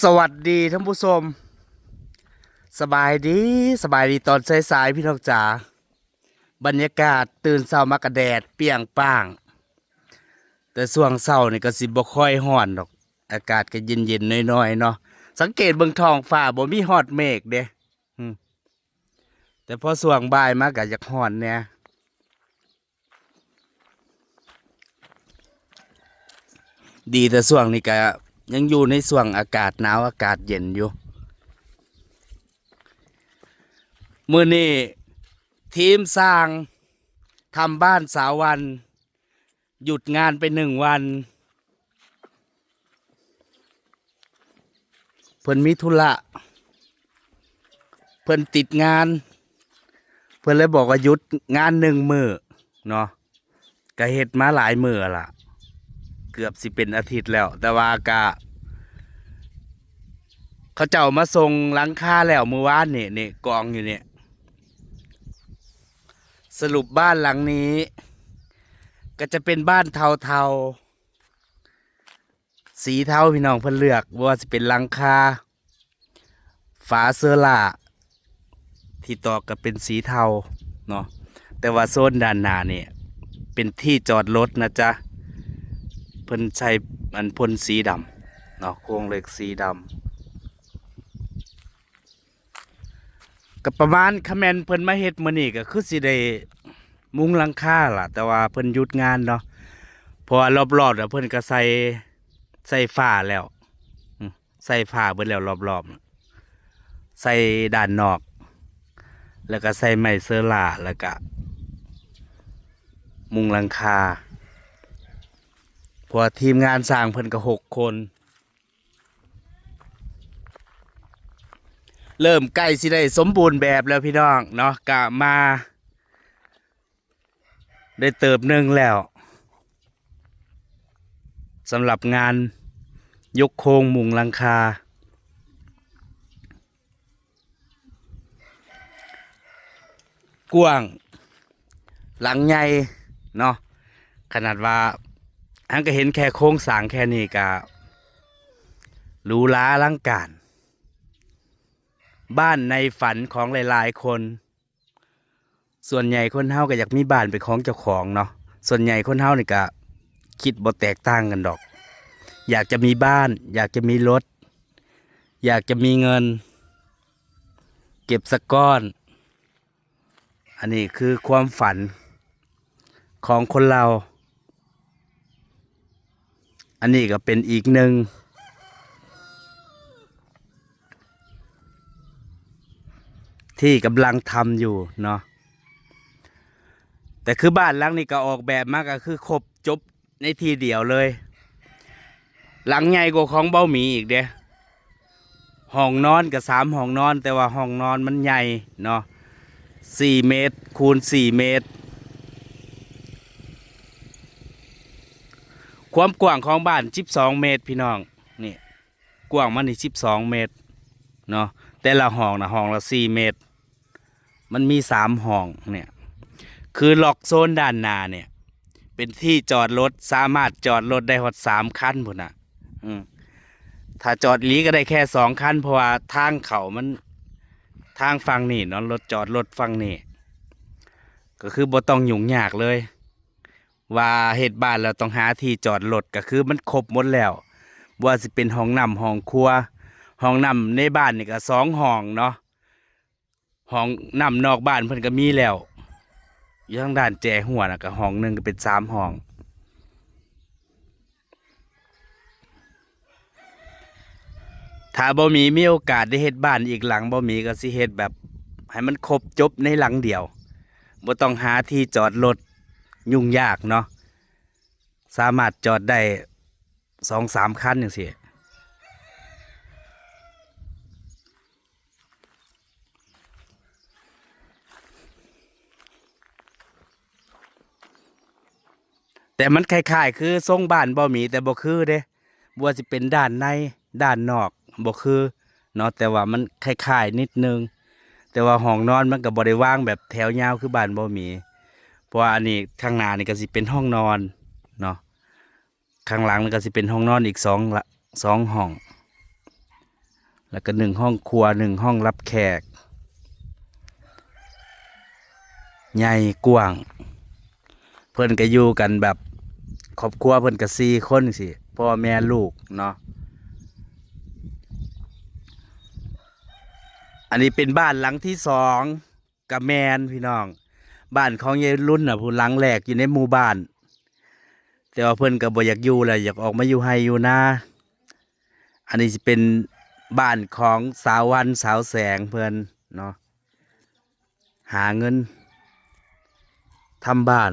สวัสดีท่านผู้ชมสบายดีตอนสายๆพี่น้องจ๋าบรรยากาศตื่นเช้ามากระแดดเปรี้ยงป้างแต่ช่วงเช้านี่ก็สิบ่ค่อยร้อนดอกอากาศก็เย็นๆน้อยๆเนาะสังเกตเบิ่งท้องฟ้าบ่มีฮอดเมฆเด้อืมแต่พอช่วงบ่ายมาก็อยากร้อนแหน่ดีแต่ช่วงนี้ก็ยังอยู่ในช่วงอากาศหนาวอากาศเย็นอยู่มื้อนี้ทีมสร้างทำบ้านสาววันหยุดงานไป1 วันเพิ่นมีธุระเพิ่นติดงานเพิ่นเลยบอกว่าหยุดงาน1 มื้อเนาะก็เฮ็ดมาหลายมื้อล่ะเกือบสิเป็นอาทิตย์แล้วแต่ว่าก็เขาเจ้ามาส่งหลังคาแล้วเมื่อวานนี่กองอยู่เนี่ยสรุปบ้านหลังนี้ก็จะเป็นบ้านเทาๆสีเทาพี่น้องเพิ่นเลือกว่าสิเป็นหลังคาฝาเซอร่าที่ตอกก็เป็นสีเทาเนาะแต่ว่าโซนด้านหน้าเนี่ยเป็นที่จอดรถนะจ๊ะเพิ่นใช้พ่นสีดำเนาะโครงเหล็กสีดำก็ประมาณคาแมนเพิ่นมาเฮ็ดมื้อนี้ก็คือสิได้มุงหลังคาล่ะแต่ว่าเพิ่นหยุดงานเนาะเพราะว่ารอบๆเพิ่นก็ใส่ฝ้าแล้วใส่ฝ้าเบิดแล้วรอบๆใส่ด้านนอกแล้วก็ใส่ไม้เซอร่าแล้วก็มุงหลังคาเพราะทีมงานสร้างเพิ่นก็6 คนเริ่มใกล้สิได้สมบูรณ์แบบแล้วพี่น้องเนาะก็มาได้เติบหนึ่งแล้วสำหรับงานยกโครงมุงหลังคากว้างหลังใหญ่เนาะขนาดว่าอันก็เห็นแค่โครงสร้างแค่นี้ก็หรูหราอลังการบ้านในฝันของหลายๆคนส่วนใหญ่คนเฮาก็อยากมีบ้านเป็นของเจ้าของเนาะส่วนใหญ่คนเฮานี่ก็คิดบ่แตกต่างกันดอกอยากจะมีบ้านอยากจะมีรถอยากจะมีเงินเก็บสักก้อนอันนี้คือความฝันของคนเราอันนี้ก็เป็นอีกหนึ่งที่กำลังทำอยู่เนาะแต่คือบ้านหลังนี้ก็ออกแบบมาก็คือครบจบในทีเดียวเลยหลังใหญ่กว่าของเบ้าหมีอีกเด้ห้องนอนกับ3 ห้องนอนแต่ว่าห้องนอนมันใหญ่เนาะ4 เมตรคูณ4 เมตรความกว้างของบ้าน12 เมตรพี่น้องนี่กว้างมันนี่12 เมตรเนาะแต่ละห้องนะห้องละ4 เมตรมันมี3 ห้องเนี่ยคือล็อกโซนด้านหน้าเนี่ยเป็นที่จอดรถสามารถจอดรถได้หมด3 คันพุ่นน่ะถ้าจอดลีก็ได้แค่2 คันเพราะว่าทางเขามันทางฝั่งนี่เนาะรถจอดรถฝั่งนี่ก็คือบ่ต้องยุ่งยากเลยว่าเฮ็ดบ้านแล้วต้องหาที่จอดรถก็คือมันครบหมดแล้วบ่ว่าสิเป็นห้องน้ำห้องครัวห้องน้ำในบ้านนี่ก็2 ห้องเนาะห้องน้ำนอกบ้านเพิ่นก็มีแล้วอยู่ทางด้านแจหัวน่ะก็ห้องหนึงก็เป็น3 ห้องถ้าบ่มีโอกาสได้เฮ็ดบ้านอีกหลังบ่มีก็สิเฮ็ดแบบให้มันครบจบในหลังเดียวบ่ต้องหาที่จอดรถยุ่งยากเนาะสามารถจอดได้2-3 คันจังซี่แต่มันคล้ายๆคือทรงบ้านบ่มีแต่บ่คือเด้บ่ว่าสิเป็นด้านในด้านนอกบ่คือเนาะแต่ว่ามันคล้ายๆนิดนึงแต่ว่าห้องนอนมันก็บ่ได้วางแบบแถวยาวคือบ้านบ่มีเพราะว่าอันนี้ข้างหน้านี่ก็สิเป็นห้องนอนเนาะข้างหลังนี่ก็สิเป็นห้องนอนอีก2 ห้อง แล้วก็1ห้องครัว1ห้องรับแขกใหญ่กว้างเพิ่นก็อยู่กันแบบครอบครัวเพิ่นก็4คนสิพ่อแม่ลูกเนาะอันนี้เป็นบ้านหลังที่2กับแมนพี่น้องบ้านของยายรุ่นน่ะผู้หลังแรกอยู่ในหมู่บ้านแต่ว่าเพิ่นก็บ่อยากอยู่แล้วอยากออกมาอยู่ไร่อยู่นาอันนี้สิเป็นบ้านของสาววันสาวแสงเพิ่นเนาะหาเงินทำบ้าน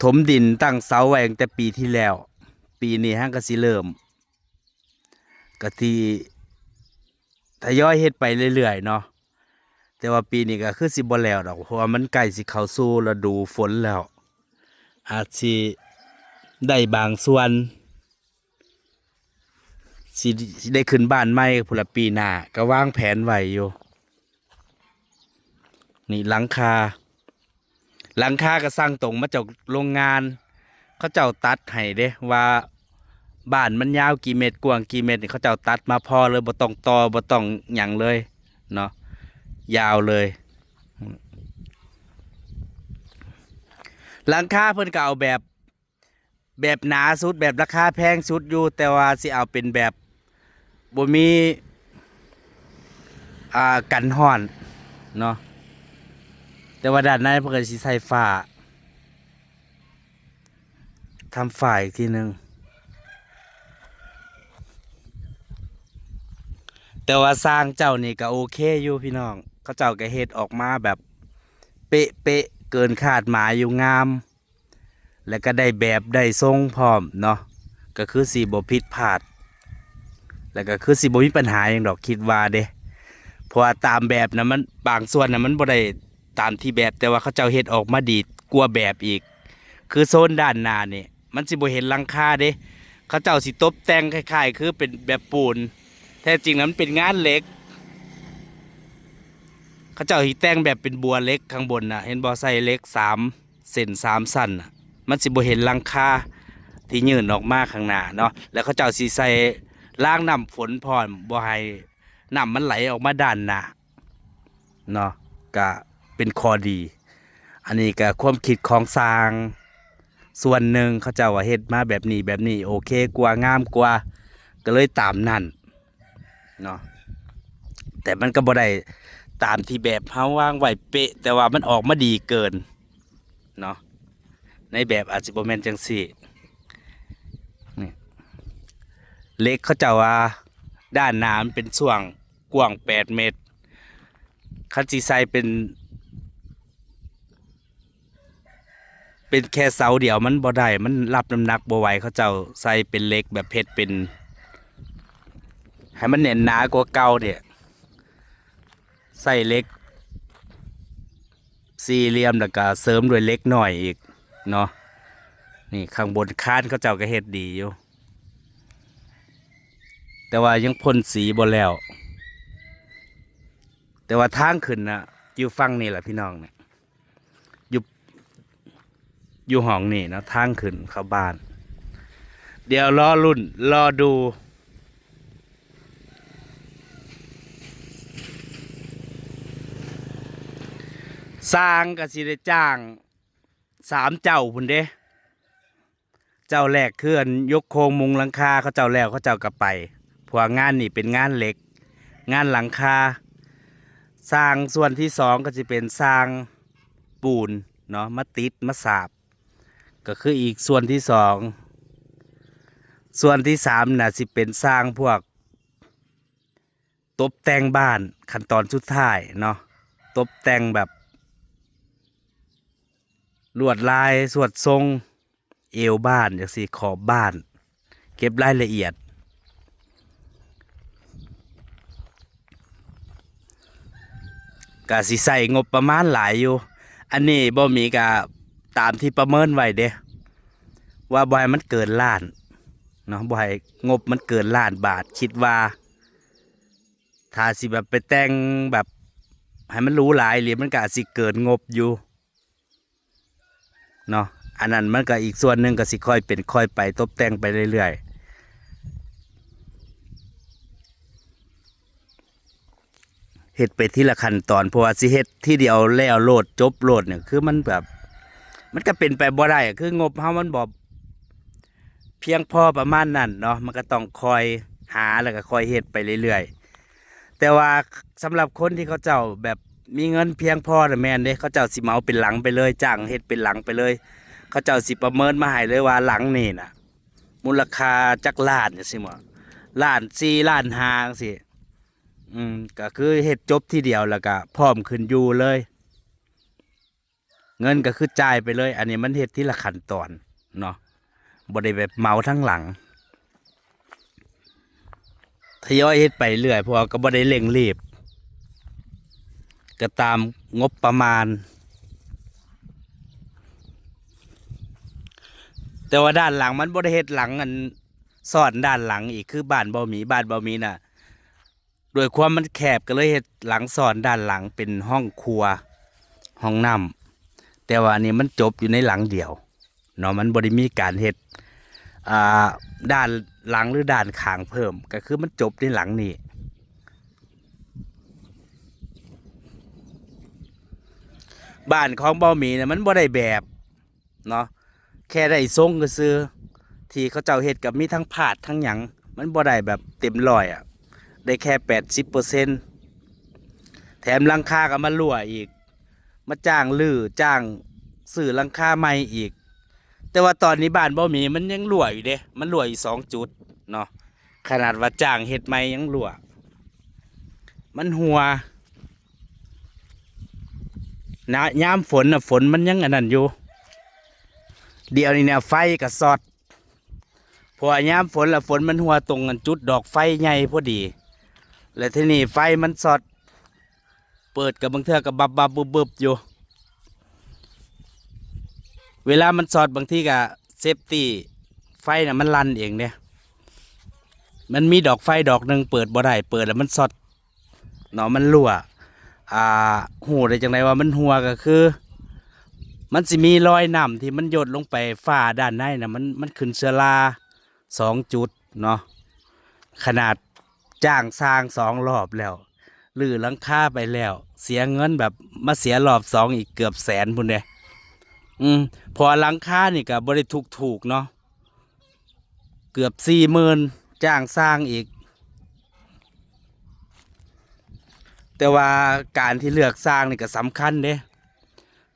ถมดินตั้งเสาไว้ตั้งแต่ปีที่แล้วปีนี้ฮะก็สิเริ่มก็ที่ทยอยเฮ็ดไปเรื่อยๆเนาะแต่ว่าปีนี้ก็คือสิบ่แล้วดอกเพราะว่ามันใกล้สิเข้าสู่ฤดูฝนแล้วอาจสิได้บางส่วนสิได้ขึ้นบ้านใหม่พุ่นละปีหน้าก็วางแผนไว้อยู่นี่หลังคาก็สร้างตรงมาจากโรงงานเขาเจ้าตัดให้เด้ว่าบ้านมันยาวกี่เมตรกว้างกี่เมตรนี่เขาเจ้าตัดมาพอเลยบ่ต้องต่อบ่ต้องหยังเลยเนาะยาวเลยหลังคาเพิ่นก็เอาแบบหนาสุดแบบราคาแพงสุดอยู่แต่ว่าสิเอาเป็นแบบบ่มีกันร้อนเนาะแต่ว่าด้านในเพิ่นก็สิใส่ฝ้าทำฝ้าอีกทีหนึงแต่ว่าสร้างเจ้านี่ก็โอเคอยู่พี่น้องเขาเจ้าก็เฮ็ดออกมาแบบเป๊ะเกินคาดหมายอยู่งามแล้วก็ได้แบบได้ทรงพร้อมเนาะก็คือสิบ่ผิดพลาดแล้วก็คือสิบ่มีปัญหาหยังดอกคิดว่าเด้เพราะว่าตามแบบนะมันบางส่วนนะมันบ่ได้ตามที่แบบแต่ว่าเขาเจ้าเฮ็ดออกมาดีกว่าแบบอีกคือโซนด้านหน้านี่มันสิบ่เห็นหลังคาเด้เขาเจ้าสิตบแต่งคล้ายๆคือเป็นแบบปูนแท้จริงนั้นเป็นงานเหล็กเขาเจ้าสิแต่งแบบเป็นบัวเหล็กข้างบนน่ะเห็นบ่ใส่เหล็ก3 เส้น3 สั้นน่ะมันสิบ่เห็นหลังคาที่ยื่นออกมาข้างหน้าเนาะแล้วเขาเจ้าสิใส่ล้างน้ำฝนพร้อมบ่ให้น้ำมันไหลออกมาด้านหน้าเนาะก็เป็นข้อดีอันนี้ก็ความคิดของสร้างส่วนหนึ่งเขาเจ้าว่าเฮ็ดมาแบบนี้โอเคกว่างามกว่าก็เลยตามนั่นเนาะแต่มันก็บ่ได้ตามที่แบบเฮาวางไว้เป๊ะแต่ว่ามันออกมาดีเกินเนาะในแบบอาจสิบ่แม่นจังซี่นี่เหล็กเขาเจ้าว่าด้านหน้ามันเป็นช่วงกว้าง8 เมตรคันสิใส่เป็นแค่เสาเดียวมันบ่ได้มันรับน้ำหนักบ่ไหวเขาเจ้าใส่เป็นเหล็กแบบเพชรเป็นให้มันแน่นหนากว่าเก่าเนี่ยใส่เหล็กสี่เหลี่ยมแล้วก็เสริมด้วยเหล็กหน่อยอีกเนาะนี่ข้างบนคานเขาเจ้าก็เฮ็ดดีอยู่แต่ว่ายังพ่นสีบ่แล้วแต่ว่าทางขึ้นน่ะอยู่ฝั่งนี่แหละพี่น้องเนี่ยอยู่อยู่ห้องนี่นะทางขึ้นเข้าบ้านเดี๋ยวรอรุ่นรอดูสร้างก็สิได้จ้าง3 เจ้าพุ่นเด้เจ้าแรกคืออันยกโครงมุงหลังคาเขาเจ้าแล้วเขาเจ้าก็ไปเพราะว่างานนี่เป็นงานเหล็กงานหลังคาสร้างส่วนที่2ก็จะเป็นสร้างปูนเนาะมาติดมาสาบก็คืออีกส่วนที่2ส่วนที่3น่ะสิเป็นสร้างพวกตบแต่งบ้านขั้นตอนสุดท้ายเนาะตบแต่งแบบลวดลายสวดทรงเอวบ้านอย่างสีขอบบ้านเก็บรายละเอียดก็สิใส่งบประมาณหลายอยู่อันนี้บ่มีก็ตามที่ประเมินไว้เด้ว่าบ่ให้มันเกินล้านเนาะบ่ให้งบมันเกินล้านบาทคิดว่าถ้าสิแบบไปแต่งแบบให้มันหรูหราหรือมันก็อาจสิเกินงบอยู่เนาะ อันนั้นมันก็อีกส่วนหนึ่งก็สิค่อยเป็นค่อยไปตบแต่งไปเรื่อยๆเฮ็ดไปทีละขั้นตอนเพราะว่าสิเฮ็ดที่เดียวแล้วโลดจบโลดเนี่ยคือมันแบบมันก็เป็นไปบ่ได้คืองบเฮามันบ่เพียงพอประมาณนั้นเนาะมันก็ต้องคอยหาแล้วก็คอยเฮ็ดไปเรื่อยๆแต่ว่าสำหรับคนที่เขาเจ้าแบบมีเงินเพียงพอน่ะแม่นเด้เขาเจ้าสิเหมาเป็นหลังไปเลยจ้างเฮ็ดเป็นหลังไปเลยเขาเจ้าสิประเมินมาให้เลยว่าหลังนี่น่ะมูลค่าจักล้านจังซี่หมล้าน4ล้าน5จังซี่ก็คือเฮ็ดจบทีเดียวแล้วก็พร้อมขึ้นอยู่เลยเงินก็คือจ่ายไปเลยอันนี้มันเฮ็ดทีละขั้นตอนเนาะบ่ได้แบบเหมาทั้งหลังทยอยเฮ็ดไปเรื่อยเพราะว่าก็บ่ได้เร่งรีบก็ตามงบประมาณแต่ว่าด้านหลังมันบ่ได้เฮ็ดหลังอันซ่อนด้านหลังอีกคือบ้านเบาหมีน่ะโดยความมันแคบก็เลยเฮ็ดหลังซ่อนด้านหลังเป็นห้องครัวห้องน้ำแต่ว่าอันนี้มันจบอยู่ในหลังเดียวเนาะมันบ่ได้มีการเฮ็ดด้านหลังหรือด้านข้างเพิ่มก็คือมันจบในหลังนี้บ้านของเบาหมีเนี่ยมันบ่ได้แบบเนาะแค่ได้ทรงก็ซื้อที่เขาเจ้าเฮ็ดกับมีทั้งผาดทั้งหยังมันบ่ได้แบบเต็มร้อยอ่ะได้แค่80%แถมหลังคาก็มารั่วอีกมาจ้างลื้อจ้างซื้อหลังคาใหม่อีกแต่ว่าตอนนี้บ้านเบาหมีมันยังรั่วอยู่เด้มันรั่วอยู่2 จุดเนาะขนาดว่าจ้างเฮ็ดใหม่ยังรั่วมันหัวนะยามฝนน่ะฝนมันยังอันนั้นอยู่เดี๋ยวนี้เนี่ยไฟก็สอดพอยามฝนละฝนมันหัวตรงกันจุดดอกไฟใหญ่พอดีและที่นี่ไฟมันสอดเปิดกับบางเทื่อกับบับบึบอยู่เวลามันสอดบางทีก็เซฟตี้ไฟน่ะมันลั่นเองเนี่ยมันมีดอกไฟดอกหนึ่งเปิดบ่ได้เปิดแล้วมันสอดเนาะมันรั่วหูได้จังไดว่ามันหัวก็คือมันสิมีรอยน้ำที่มันหยดลงไปฝ้าด้านในน่ะมันขึ้นเชื้อรา2 จุดเนาะขนาดจ้างสร้าง2 รอบแล้วรื้อหลังคาไปแล้วเสียเงินแบบมาเสียรอบ2อีกเกือบแสนพุ่นเด้พอหลังคานี่ก็บ่ได้ถูกเนาะเกือบ40,000จ้างสร้างอีกแต่ว่าการที่เลือกสร้างนี่ก็สำคัญเด้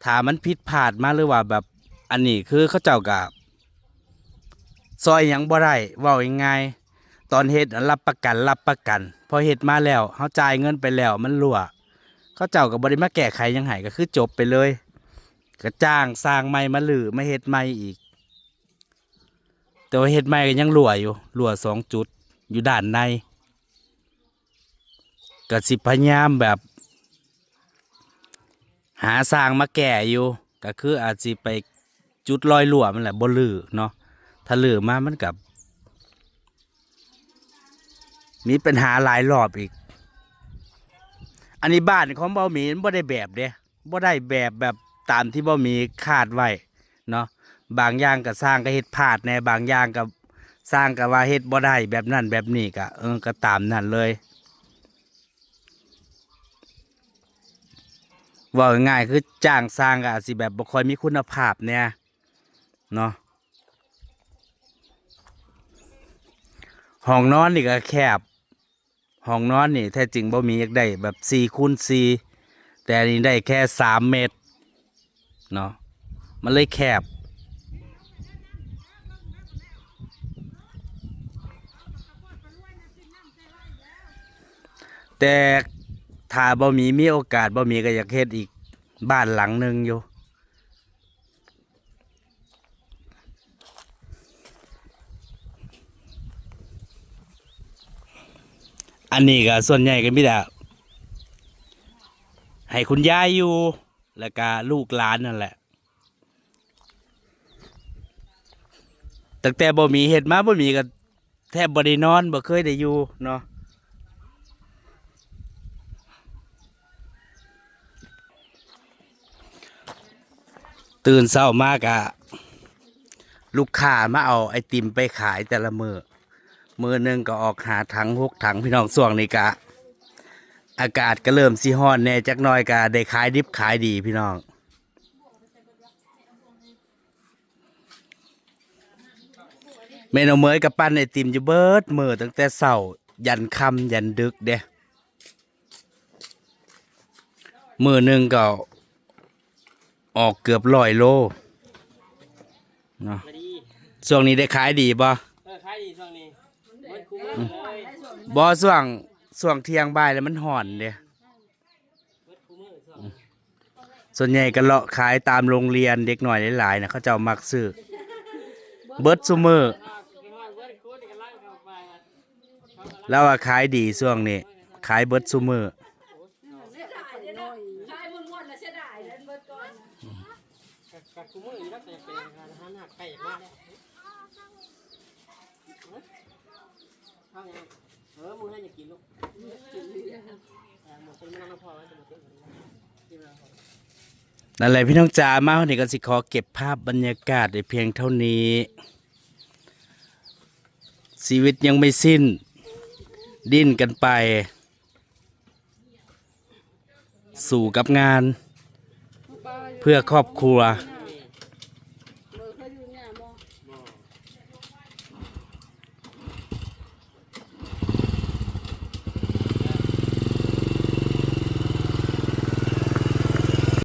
ถ้ามันผิดพลาดมาหรือว่าแบบอันนี้คือเขาเจ้ากับซอยหยังบ่ได้เว้าง่ายๆตอนเฮ็ดรับประกันพอเฮ็ดมาแล้วเฮาจ่ายเงินไปแล้วมันรั่วเขาเจ้าก็บ่ได้มาแก้ไขหยังให้ก็คือจบไปเลยก็จ้างสร้างใหม่มาลื้อมาเฮ็ดใหม่อีกแต่ว่าเฮ็ดใหม่ก็ยังรั่วอยู่รั่ว2 จุดอยู่ด้านในก็สิพยายามแบบหาสร้างมาแก้อยู่ก็คืออาจสิไปจุดรอยรั่วมันแหละบ่ลื้อเนาะถ้าลื้อมามันกับมีปัญหาหลายรอบอีกอันนี้บ้านของเบาหมีมันบ่ได้แบบเด้บ่ได้แบบตามที่เบาหมีคาดไว้เนาะบางอย่างก็สร้างก็เฮ็ดพลาดแน่บางอย่างก็สร้างก็ว่าเฮ็ดบ่ได้แบบนั้นแบบนี้ก็ก็ตามนั้นเลยว่าง่ายๆคือจ้างสร้างก็อาจสิแบบบ่ค่อยมีคุณภาพเนี่ยเนาะห้องนอนนี่ก็แคบห้องนอนนี่แท้จริงบ่มีอยากได้แบบ4x4แต่อันนี้ได้แค่3 เมตรเนาะมันเลยแคบแต่ถ้าบ่มีโอกาสบ่มีก็อยากเฮ็ดอีกบ้านหลังหนึ่งอยู่อันนี้ก็ส่วนใหญ่ก็มีแต่ให้คุณยายอยู่แล้วก็ลูกหลานนั่นแหละตั้งแต่บ่มีเฮ็ดมาบ่มีก็แทบบ่ได้นอนบ่เคยได้อยู่เนาะตื่นเช้ามากะ ลูกค้ามาเอาไอติมไปขายแต่ละมือหนึงก็ออกหาถัง6 ถังพี่น้องส่วงนี้กะอากาศก็เริ่มสิฮ้อนแน่จักหน่อยกะได้ขายดิบขายดีพี่น้องแม่นเอาเมยกับปั้นไอติมอยู่เบิดมื้อตั้งแต่เช้ายันค่ำยันดึกเด้มื้อหนึงก็ออกเกือบ100 โลเนาะ มาดี ช่วงนี้ได้ขายดีบ่ ขายดีช่วงนี้มันคุ้มเลย บ่ช่วงเที่ยงบ่ายแล้วมันห่อนเด้ มันคุ้มเลยช่วง ส่วนใหญ่ก็เลาะขายตามโรงเรียนเด็กหน่อยหลายๆนะเขาเจ้ามักซื้อเบิดซุมื้อแล้วว่าขายดีช่วงนี้ขายเบิดซุมื้อ กับคุ้มเลยแล้วแต่เป็นอาหารหักไก่มากข้าวยังมึงให้อย่ากินลูกหมดเป็นไม่ต้องพอแล้วจะหมดกินแล้ว นั่นแหละพี่น้องจ๋ามาวันนี้ก็สิขอเก็บภาพบรรยากาศในเพียงเท่านี้ชีวิตยังไม่สิ้นดิ้นกันไป สู่กับงาน เพื่อครอบครัว